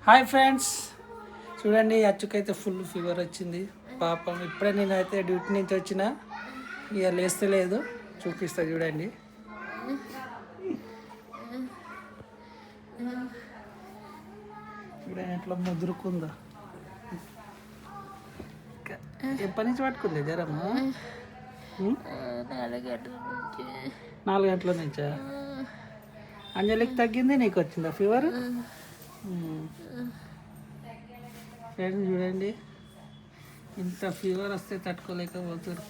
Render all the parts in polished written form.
Hi friends, చూడండి అచ్చుకైతే full fever వచ్చింది పాపం. ఇప్పుడే నేనైతే డ్యూటీ నుంచి వచ్చిన, ఇక లేస్తలేదు. చూపిస్తా చూడండి. చూడండి ఎట్లా ముదురుకుందా. ఎప్పటి నుంచి పట్టుకుంది జ్వరము? 4 గంటల నుంచా? అంజలికి తగ్గింది, నీకు వచ్చిందా ఫీవర్? ఫ్రెండ్స్ చూడండి, ఇంత ఫీవర్ వస్తే తట్టుకోలేకపోతారు.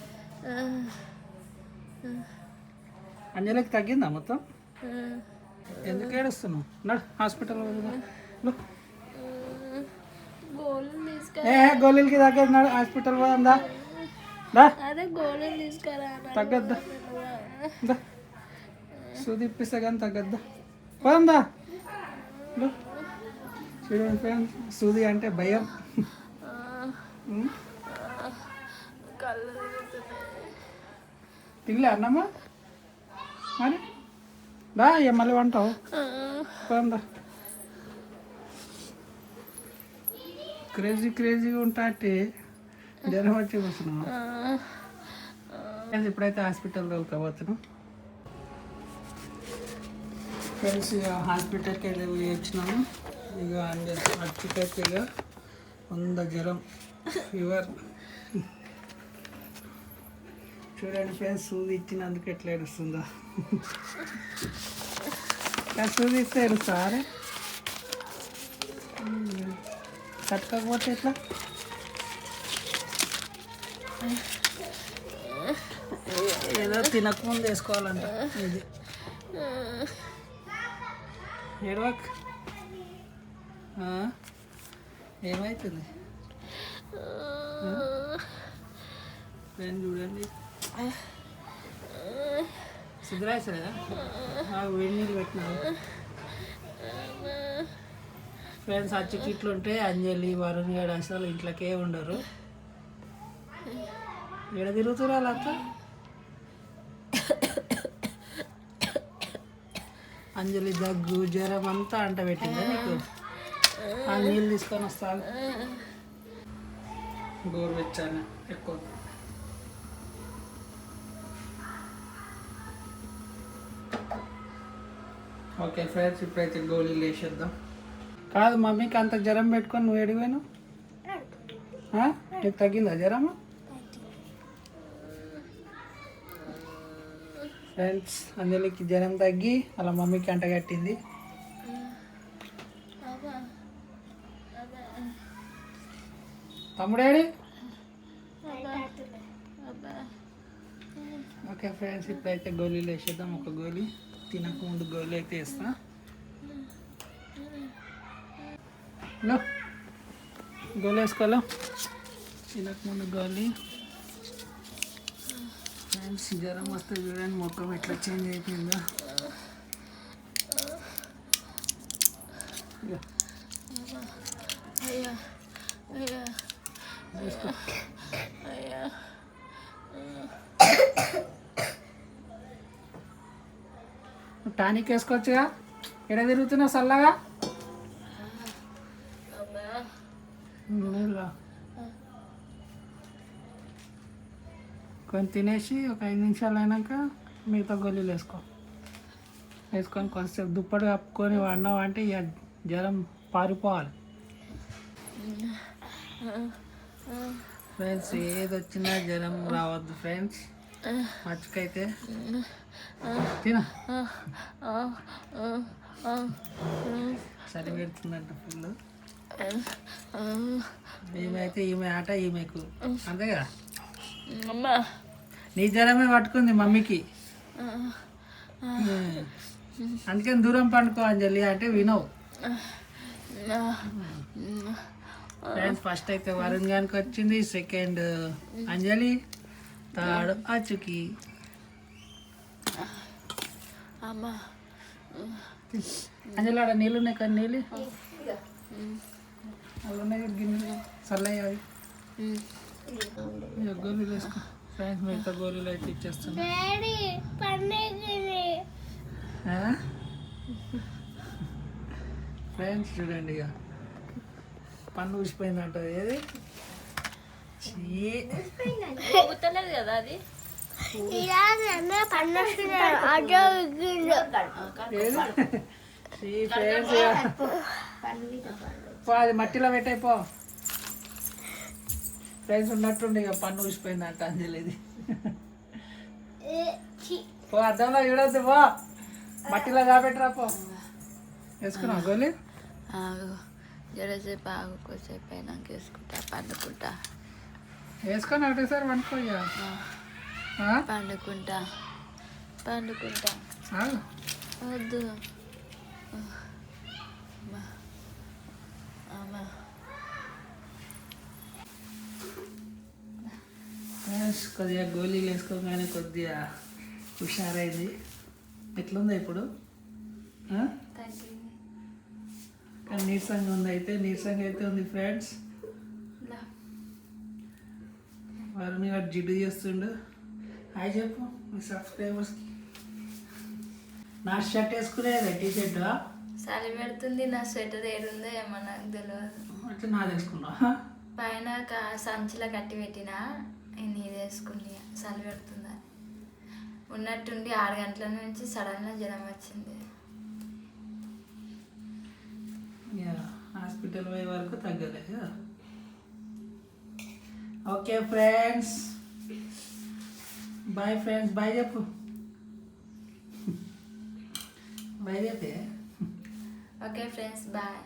అంజలికి తగ్గిందా మొత్తం? ఎందుకు ఏడుస్తున్నావు? నడు హాస్పిటల్ గోళీలకి తగ్గదు. నాడు హాస్పిటల్ పోదా. తగ్గద్దా? సూది ఇప్పిస్తే కానీ తగ్గద్దా? పోదా. చూడండి ఫ్రెండ్స్, సూది అంటే భయం. తినలే అన్నమ్మా మరి? దా ఇక మళ్ళీ వంటావు. పోదా. క్రేజీగా ఉంటా అంటే జ్వరం వచ్చి కూర్చున్నావు. ఇప్పుడైతే హాస్పిటల్ వెళ్ళకపోతున్నాం ఫ్రెండ్స్. ఇక హాస్పిటల్కి వెళ్ళి వచ్చినాము. ఇక అచ్చుకైతే ఇక 100 జ్వరం ఫీవర్. చూడండి ఫ్రెండ్స్, సూది ఇచ్చినందుకు ఎట్లా ఏడుస్తుందా. సూది ఇస్తే ఏడుస్తా అరే, తట్టుకోకపోతే ఎట్లా? ఏదో తినకముందు వేసుకోవాలంట ఇది. ఏడవక్, ఏమవుతుంది ఫ్రెండ్? చూడండి సిద్ధరాసరా వేడి నీళ్ళు పెట్టినావు ఫ్రెండ్స్. అచ్చుకి ఇట్లుంటే అంజలి వరుణ్ గారు అసలు ఇంట్లోకే ఉండరు. ఎడ తిరుగుతురా అంతా? అంజలి దగ్గు జ్వరం అంతా అంట పెట్టిందా నీకు? ఆ నీళ్ళు తీసుకొని వస్తాను. గోరువెచ్చాను ఎక్కువ. ఓకే ఫ్రెండ్స్, ఇప్పుడైతే గోళీలు వేసేద్దాం. కాదు, మమ్మీకి అంత జ్వరం పెట్టుకొని నువ్వు ఎడిపోయాను? నీకు తగ్గిందా జ్వరము? ఫ్రెండ్స్, అంజలికి జ్వరం తగ్గి అలా మమ్మీకి అంటగట్టింది. తమ్ముడేడి? ఓకే ఫ్రెండ్స్, ఇప్పుడైతే గోళీలు వేసేద్దాం. ఒక గోళీ తినక ముందు గోళీ అయితే వేస్తా. గోళీ వేసుకోవాలా? తినక ముందు గోళీ. ఫ్రెండ్స్, జ్వరం వస్తే చూడండి మొత్తం ఎట్లా చేంజ్ అయిపోయిందో. టానిక్ వేసుకోవచ్చుగా, ఎడ తిరుగుతున్నావు చల్లగా? కొంచెం తినేసి ఒక 5 నిమిషాలు అయినాక మిగతా గోళీలు వేసుకొని కొంచెంసేపు దుప్పటి కప్పుకొని వాడినావు అంటే ఇక జ్వరం పారిపోవాలి. ఫ్రెండ్స్, ఏది వచ్చినా జ్వరం రావద్దు ఫ్రెండ్స్. మర్చికైతే తినా చలి పెడుతుందంట ఫుల్. ఈమె ఆట ఈమెకు అంతే కదా. నీ జ్వరమే పట్టుకుంది మమ్మీకి, అందుకని దూరం పండుకో అంజలి అంటే వినవు. ఫ్రెండ్స్, ఫస్ట్ అయితే వరుణ్ గారికి వచ్చింది, సెకండ్ అంజలి, థర్డ్ అచ్చుకి. అంజలి ఆడ నీళ్ళు ఉన్నాయి కానీ నీళ్ళు అవి ఉన్నాయి గిన్నెలు చల్లయ్యావి. గోళీలు వేసుకో ఫ్రెండ్స్. మిగతా గోళీలు అయితే ఇచ్చేస్తాను. ఫ్రెండ్స్ చూడండి, ఇక పన్ను ఊసిపోయిందంట. ఏది ఊతలేదు కదా అది. అది మట్టిలో పెట్టయిపో. ఫ్రెండ్స్ ఉన్నట్టుండి ఇక పన్ను ఊసిపోయిందంట అంజలిది. పో అద్దంలో చూడొద్దు, పో మట్టిలో కాబెట్టరా. పో వేసుకున్నావు గోలి? జరసేపు ఆగు, కొద్దిసేపు అయినాక వేసుకుంటా, పండుకుంటా. వేసుకొని ఒకటేసారి పండుకోయ్యా. పండుకుంటా వద్దు. కొద్దిగా గోళీలు వేసుకోగానే కొద్దిగా హుషారైంది. ఎట్లుంది ఇప్పుడు? కానీ నీరసంగా ఉంది. నీరసంగా అయితే ఉంది ఫ్రెండ్స్. వారిని వాడు జిడ్డు చేస్తుండు. హాయ్ చెప్పు మీ సబ్స్క్రైబర్స్కి. నా షర్ట్ వేసుకునేది టీ షర్ట్ చలి పెడుతుంది. నా స్వెటర్ ఏడుందో ఏమో నాకు తెలియదు. అంటే నాది వేసుకున్నా. పైన సంచిలో కట్టి పెట్టినా నీది వేసుకుని చలి పెడుతుందా ఉన్నట్టుండి 6 గంటల నుంచి సడన్గా జ్వరం వచ్చింది. హాస్పిటల్ పోయే వరకు తగ్గలేదు. Okay friends, bye friends. Bye చెప్పు. బాయ్ చెప్పే. Okay friends, bye.